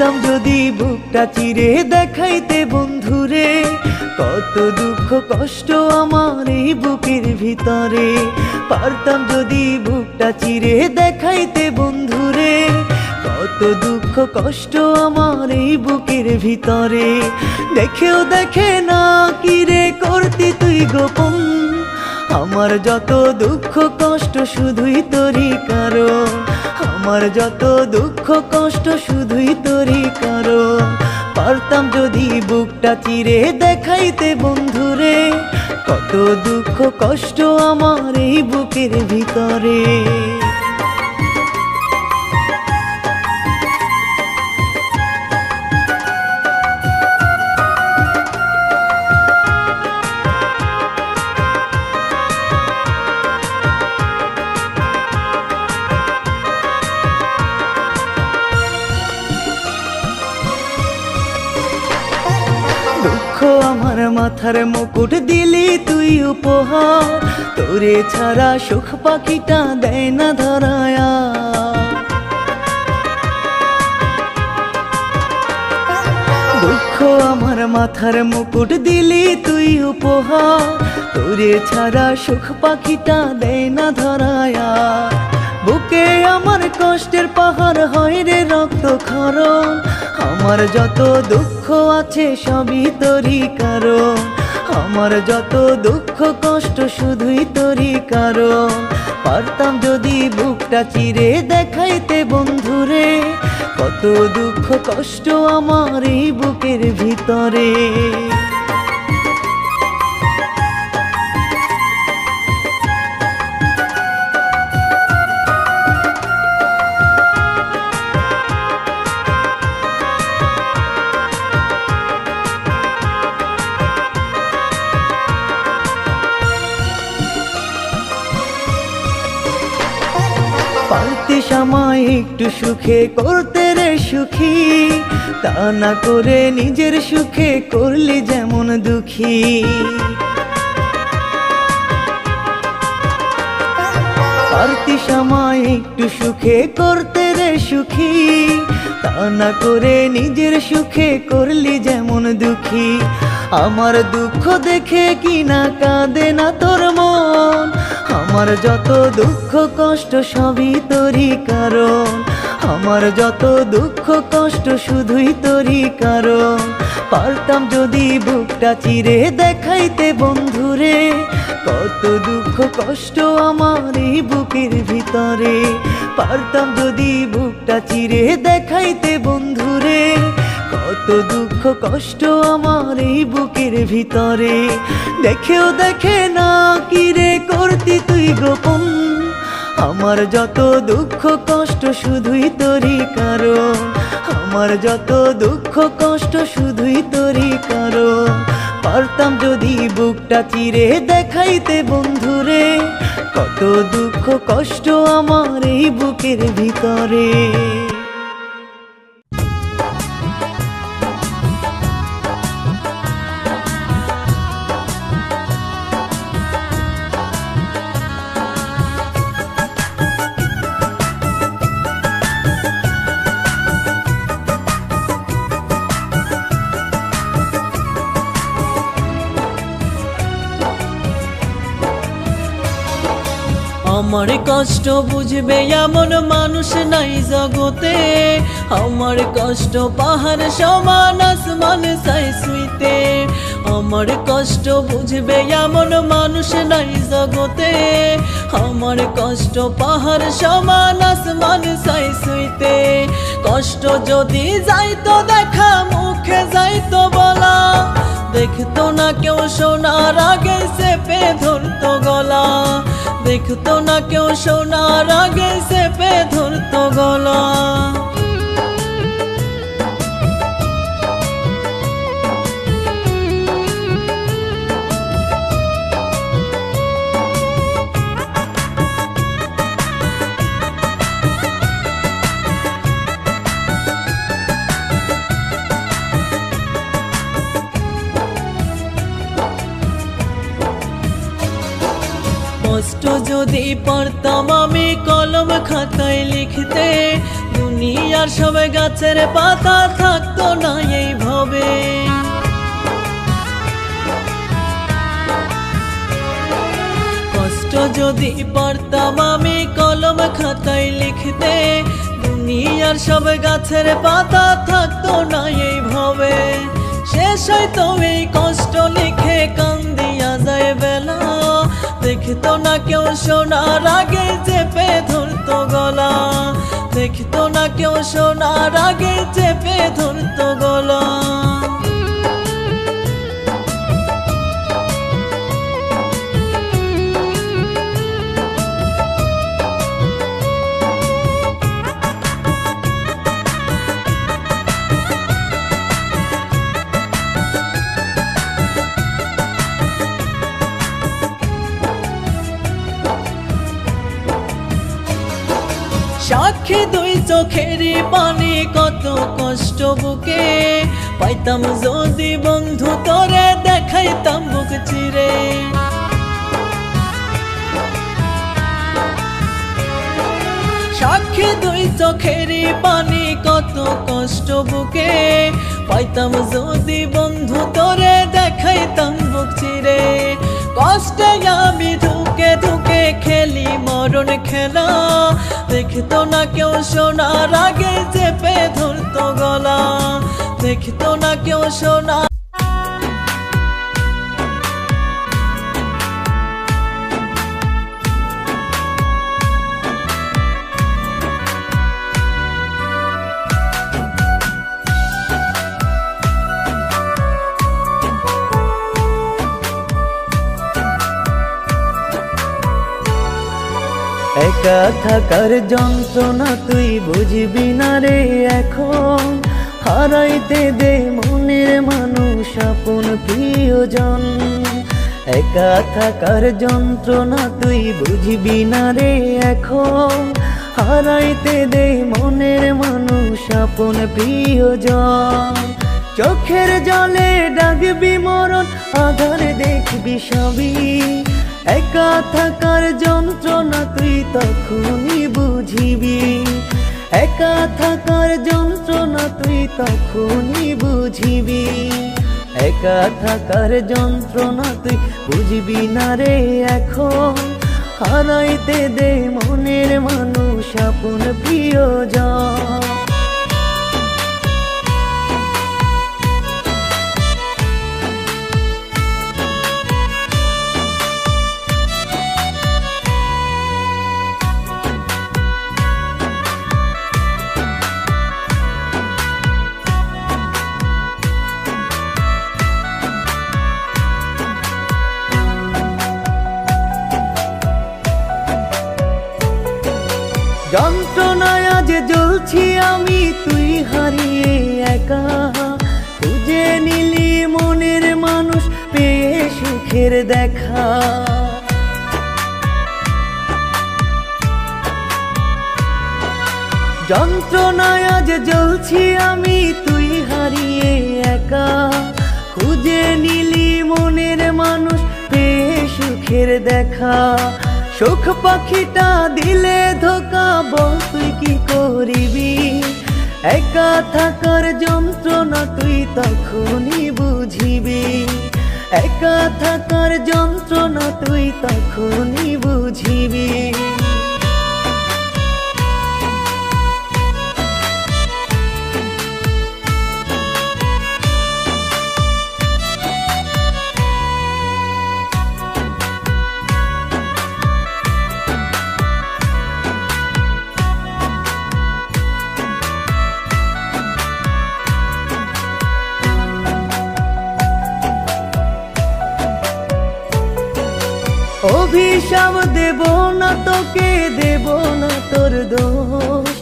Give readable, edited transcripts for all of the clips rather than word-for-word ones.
পারতাম যদি বুকটা চিরে দেখাইতে বন্ধুরে, কত দুঃখ কষ্ট আমার এই বুকের ভিতরে। পারতাম যদি বুকটা চিরে দেখাইতে বন্ধুরে, কত দুঃখ কষ্ট আমার এই বুকের ভিতরে। দেখেও দেখে না কিরে করতি তুই গোপন, আমার যত দুঃখ কষ্ট শুধুই তোরই কারণ, আমার যত দুঃখ কষ্ট শুধুই তোরই কারণ। পারতাম যদি বুকটা চিরে দেখাইতে বন্ধুরে, কত দুঃখ কষ্ট আমার এই বুকের ভিতরে। দুঃখ আমার মাথার মুকুট দিলি তুই উপহার, তোরে ছাড়া সুখ পাখিটা দেয় না ধরায়া। দুঃখ আমার মাথার মুকুট দিলি তুই উপহার, তোরে ছাড়া সুখ পাখিটা দেয় না ধরায়া। বুকে আমার কষ্টের পাহাড় হয় রে রক্ত ক্ষরণ, আমার যত দুঃখ আছে সবই তোরই কারণ, আমার যত দুঃখ কষ্ট শুধুই তোরই কারণ। পারতাম যদি বুকটা চিরে দেখাইতে বন্ধুরে, কত দুঃখ কষ্ট আমার এই বুকের ভিতরে। পারতিস আমায় একটু সুখে করতে রে সুখী, তা না করে নিজের সুখে করলি যেমন দুঃখী। পারতিস আমায় একটু সুখে করতে রে সুখী, তা না করে নিজের সুখে করলি যেমন দুঃখী। আমার দুঃখ দেখে কি না কাঁদে না তোর মন, আমার যত দুঃখ কষ্ট সবই তোরই কারণ, আমার যত দুঃখ কষ্ট শুধুই তোরই কারণ। পারতাম যদি বুকটা চিরে দেখাইতে বন্ধুরে, কত দুঃখ কষ্ট আমার এই বুকের ভিতরে। পারতাম যদি বুকটা চিরে দেখাইতে বন্ধুরে, কত দুঃখ কষ্ট আমার এই বুকের ভিতরে। দেখেও দেখে না কিরে করতি তুই গোপন, আমার যত দুঃখ কষ্ট শুধুই তোরই কারণ, আমার যত দুঃখ কষ্ট শুধুই তোরই কারণ। পারতাম যদি বুকটা চিরে দেখাইতে বন্ধুরে, কত দুঃখ কষ্ট আমার এই বুকের ভিতরে। আমার কষ্ট বুঝবে এমন মানুষ নাই জগতে, আমার কষ্ট পাহাড় সমান আসমান চাই ছুঁইতে। আমার কষ্ট বুঝবে এমন মানুষ নাই জগতে, আমার কষ্ট পাহাড় সমান আসমান চাই ছুঁইতে। কষ্ট যদি যাইতো দেখা মুখে যাইতো বলা, দেখতো না কেউ শোনার আগে চেপে ধরতো গলা, দেখতো না কেউ শোনার আগে চেপে ধরতো গলা। কষ্ট যদি পারতাম আমি কলম খাতায় লিখতে, দুনিয়ার সব গাছের পাতা থাকতো না এইভাবে। কষ্ট যদি পারতাম আমি কলম খাতায় লিখতে, দুনিয়ার সব গাছের পাতা থাকতো না এইভাবে। শেষ হয়তো এই কষ্ট লিখে কান্দিয়া যায় বেলা, দেখতো না কেউ শোনার আগে চেপে ধরতো গলা, দেখতো না কেউ শোনার আগে চেপে ধরতো গলা। সাক্ষী দুই চোখেরই পানি কত কষ্ট বুকে, পাইতাম যদি বন্ধু তোরে দেখাইতাম বুক চিরে। সাক্ষী দুই চোখেরই পানি কত কষ্ট বুকে, পাইতাম যদি বন্ধু তোরে দেখাইতাম বুক চিরে। কষ্টে আমি ঢুকে ঢুকে খেলি মরণ খেলা, দেখতো না কেউ শোনার আগে চেপে ধরতো গলা, দেখতো না কেউ শোনা। একা থাকার যন্ত্রণা তুই বুঝবি না রে এখন, হারাইতে দে মনের মানুষ আপন প্রিয়জন। একা থাকার যন্ত্রণা তুই বুঝবি না রে এখন, হারাইতে দে মনের মানুষ আপন প্রিয়জন। চোখের জলে ডাকবি মরণ, আধারে দেখবি সবই। একা থাকার যন্ত্রণা তুই তখনই বুঝিবি, একা থাকার যন্ত্রণা তুই তখনই বুঝিবি। একা থাকার যন্ত্রণা তুই বুঝবি না রে এখন, হারাইতে দে মনের মানুষ আপন প্রিয়জন। যন্ত্রণায় আজ জ্বলছি আমি তুই হারিয়ে একা, খুঁজে নিলি মনের মানুষ পেয়ে সুখের দেখা। যন্ত্রণায় আজ জ্বলছি আমি তুই হারিয়ে একা, খুঁজে নিলি মনের মানুষ পেয়ে সুখের দেখা। সুখ পাখিটা দিলে ধোকা, বল তুই কি করিবি। একা থাকার যন্ত্রণা তুই তখনই বুঝিবি, একা থাকার যন্ত্রণা তুই তখনই বুঝিবি। অভিশাপ দেব না তোকে, দেব না তোর দোষ।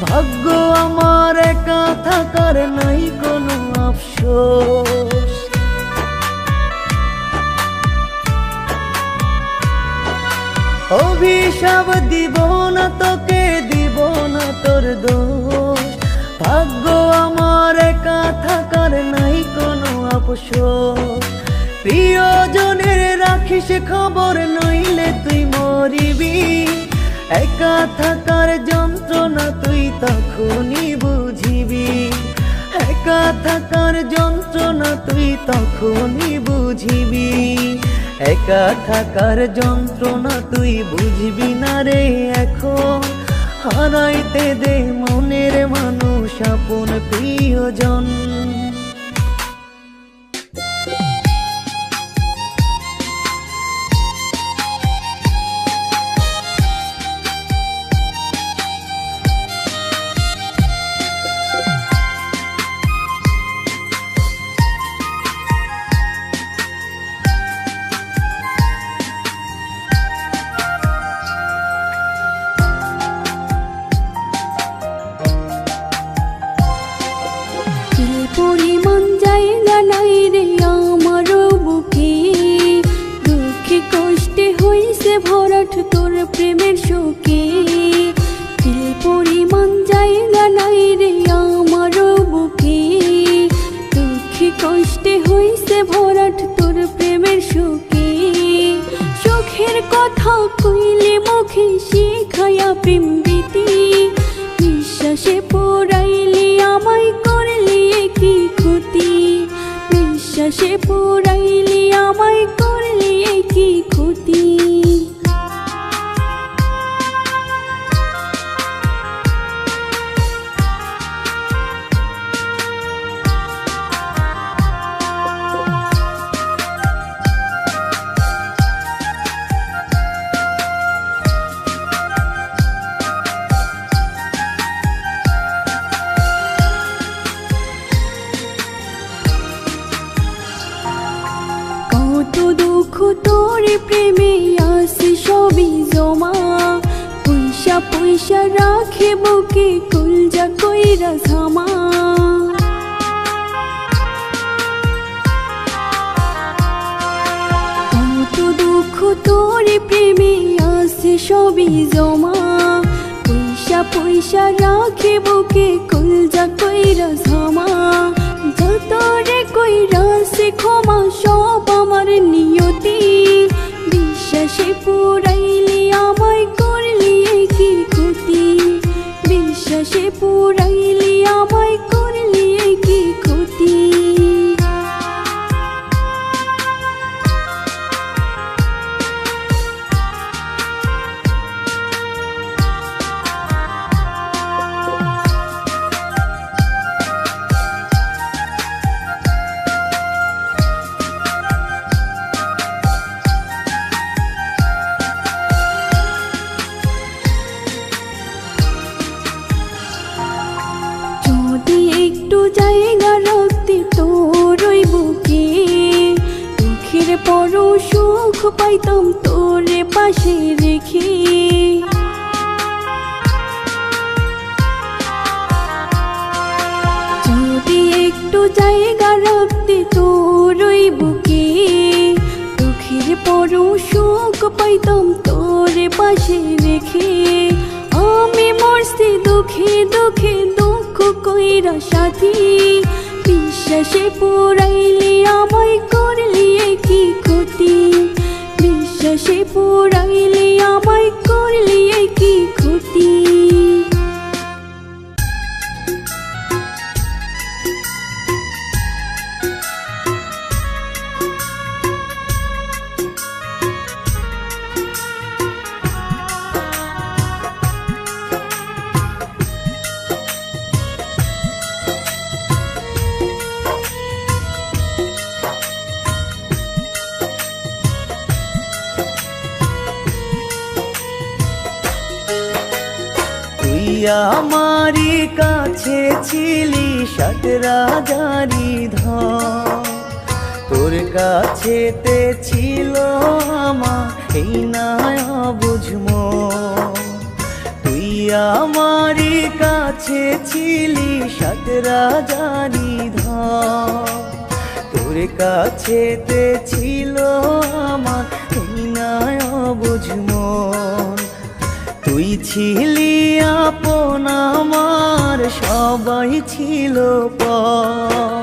ভাগ্য আমার একা থাকার নাই কোনো আফসোস। অভিশাপ দিব না তোকে, দিব না তোর দোষ। ভাগ্য আমার একা থাকার নাই কোনো আফসোস। প্রিয়জনের রাখিস খবর, নইলে তুই মরিবি। একা থাকার যন্ত্রণা তুই তখনই বুঝিবি, একা থাকার যন্ত্রণা তুই তখনই বুঝিবি, একা থাকার যন্ত্রণা তুই বুঝবি না রে এখন। হারাইতে দে মনের মানুষ আপন প্রিয়জন। পরিমাণ জায়গা নাই রে আমার বুকে, দুঃখে কষ্টে হইছে ভরাট তোর প্রেমের শোকে। পরিমাণ জায়গা নাই রে আমার বুকে, দুঃখে কষ্টে হইছে ভরাট তোর প্রেমের শোকে। সুখের কথা কইলে মুখে শিখায়া প্রেম রীতি, বিশ্বাসে পড়াইলি আমায় করলি কি ক্ষতি, বিশ্বাসে পড়াইলি আমায় করলি কি ক্ষতি। কত দুঃখ তোর প্রেমে আসে সবই জমা, পয়সা পয়সা রাখে বুকে কলজা কইরা ঝামা। কত দুঃখ তোর প্রেমে আসে সবই জমা, পয়সা পয়সা রাখে বুকে কলজা কইরা ঝামা। যত রে কইরা সে ক্ষমা সব আমার নিয়তি, বিশ্বাসে পুরাইলি আমায় করলি কি ক্ষতি, বিশ্বাসে পুরাইলি আমায় করলি কি ক্ষতি। যদি একটু জায়গা রাখতে তোর ওই বুকে, দুঃখের পরও সুখ পাইতাম তোর পাশে রেখে। যদি একটু জায়গা রাখতে তোর ওই বুকে, দুঃখের পরও সুখ পাইতাম তোর পাশে রেখে। আমি মরছি দুঃখে দুঃখে দুঃখ কইরা সাথী, বিশ্বাসে পুরাইলি আমায় করলি কি ক্ষতি, বিশ্বাসে পুরাইলি আমায় করলি কি ক্ষতি। আমারি কাছে ছিলি সাত রাজারি ধন, তোর কাছেতে ছিল আমার এই নাই বুঝমো। তুই আমারি কাছে ছিলি সাত রাজারি ধন, তোর কাছেতে ছিল আমার এই নাই বুঝমো। তুই ছিলি আপন আমার সবাই ছিল পর,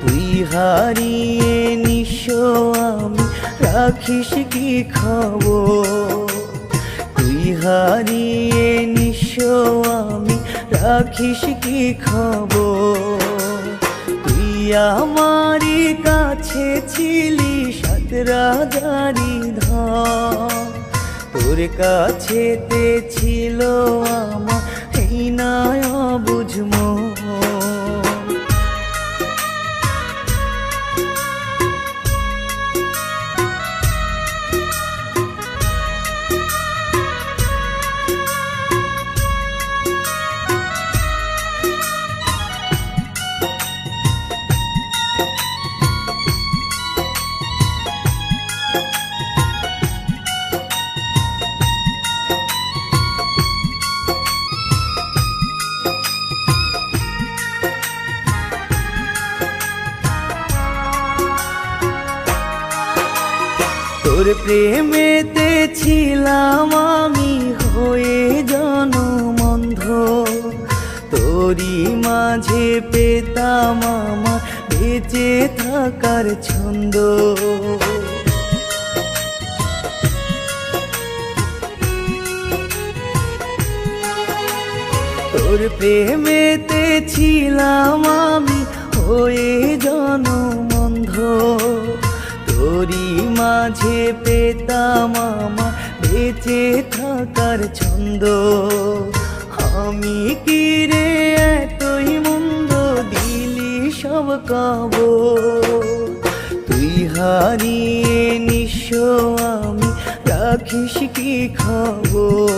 তুই হারিয়ে নিঃস্ব আমি রাখিস কি খবর। তুই হারিয়ে নিঃস্ব আমি, রাখিস কি খবর? তুই আমারই কাছে ছিলি সাত রাজারি ধন, তোর কাছেতে ছিল আমার এই নয় বুঝমো। তোর প্রেমেতে ছিলাম আমি হয়ে জনমন্ধ, তোরই মাঝে পেতাম আমার বেঁচে থাকার ছন্দ। তোর প্রেমেতে ছিলাম আমি হয়ে জনমন্ধ, তোরই মাঝে পেতাম আমার বেঁচে থাকার ছন্দ। আমি কি রে এতই মন্দ দিলি সব কবর? তুই হারিয়ে নিঃস্ব আমি, রাখিস কি খবর?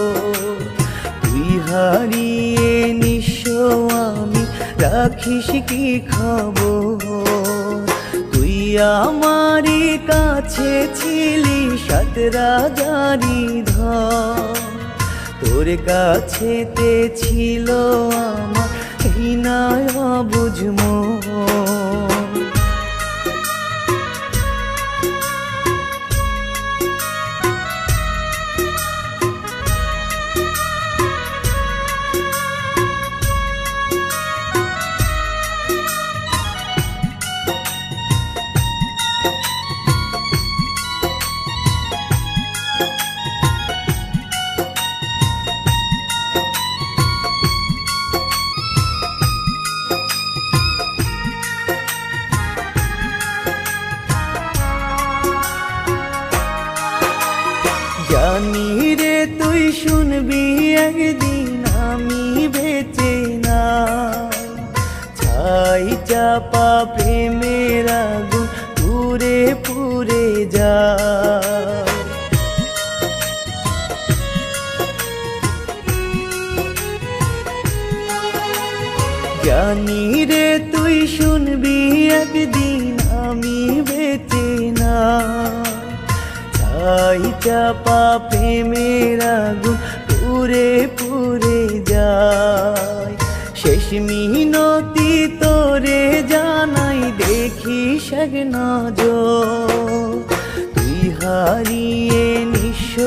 তুই হারিয়ে নিঃস্ব আমি, রাখিস কি খবর? তুই আমারই কাছে ছিলি সাত রাজারি ধন, তোর কাছেতে ছিল আমার এই নয় বুঝমো। জানি রে তুই শুনবি একদিন আমি বেঁচে না, ছাই চাপা প্রেমের আগুন পুরে পুরে যা। জানি রে তুই শুনবি একদিন আমি বেঁচে না, ছাই চাপা প্রেমের আগুন পুরে পুরে যায়। শেষ মিনতি তোরে জানাই দেখিস এক নজর, তুই হারিয়ে নিঃস্ব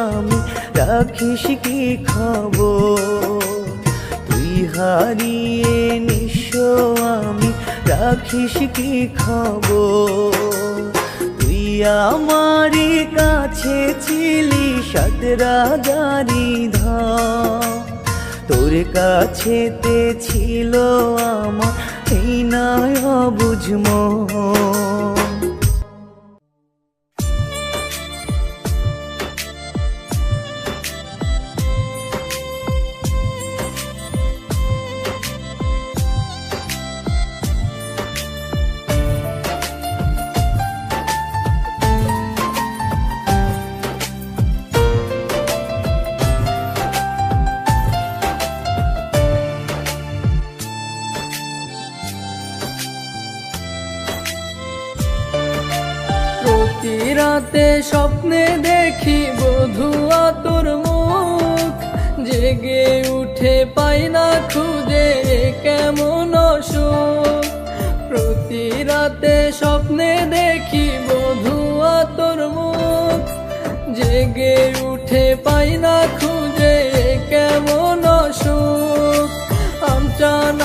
আমি, রাখিস কি খবর? তুই হারিয়ে নিঃস্ব আমি, রাখিস কি খবর? তুই আমারই কাছে ছিলি সাত রাজারি ধন, তোর কাছেতে ছিল আমার এই নয় বুঝমো। রাতে স্বপ্নে দেখি বধুয়া তোর মুখ, জেগে উঠে পাই না খুঁজে কেমন সুখ। প্রতি রাতে স্বপ্নে দেখি বধুয়া তোর মুখ, জেগে উঠে পাই না খুঁজে কেমন সুখ। আমচান